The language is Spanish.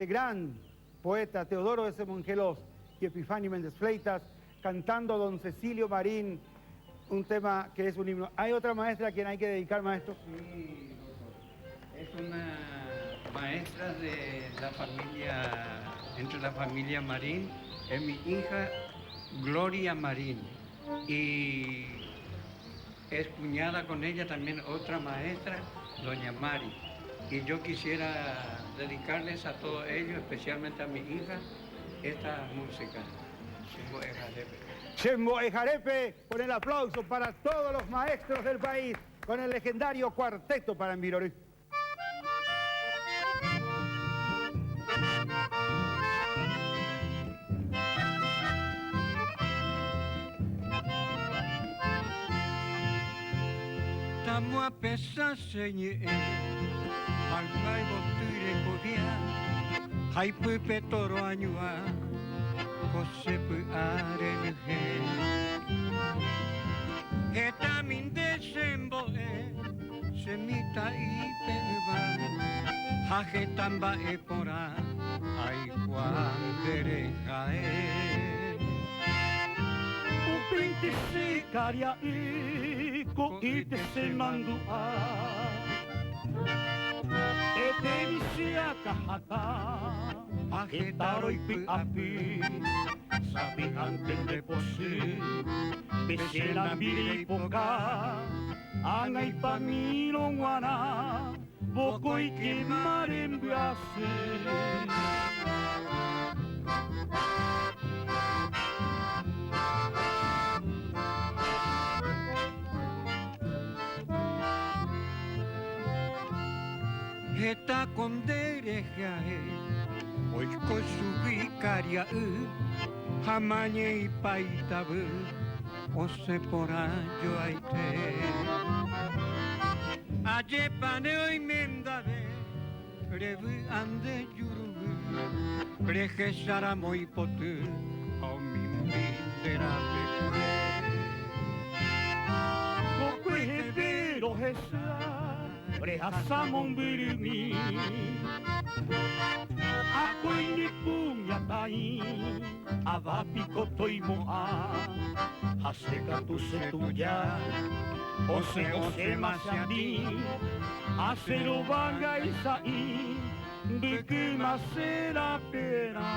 El gran poeta Teodoro S. Mongelos y Epifanio Méndez Fleitas cantando Don Cecilio Marín, un tema que es un himno. ¿Hay otra maestra a quien hay que dedicar, maestro? Sí, doctor. Es una maestra de la familia, entre la familia Marín, es mi hija Gloria Marín. Y es cuñada con ella también otra maestra, doña Mari. Y yo quisiera dedicarles a todos ellos, especialmente a mi hija, esta música, Xembo e Jarepe. Xembo e Jarepe, con el aplauso para todos los maestros del país, con el legendario cuarteto para Envirori. Tamo a pesar, señor. Algai botuire kodia, hai pupe toro anyua, kosepu arenuhe. Eta min desembo semita ipeva, haje tamba pora, ai kuandere jae. Upinte se karia ko ite se mandua. Etemisia kahata, agetaro ipi api, sabi anten deposi, besela biri poka, angay pamilong wana, bokoy kimarembiase. Eta konderejae, oiko subikaria hamanye ipaitabu, ose porayo aite. Aye pane oi mendabe, revu ande yurubu, preje saramoi potu, o mimbindera bekure. Kokwe hebero hesa. Rehasamon birumi Ako ini punya tai Avapi kotoi moa Haseka tu setuya Ose masyadi Asero bagai sai Beke masera pera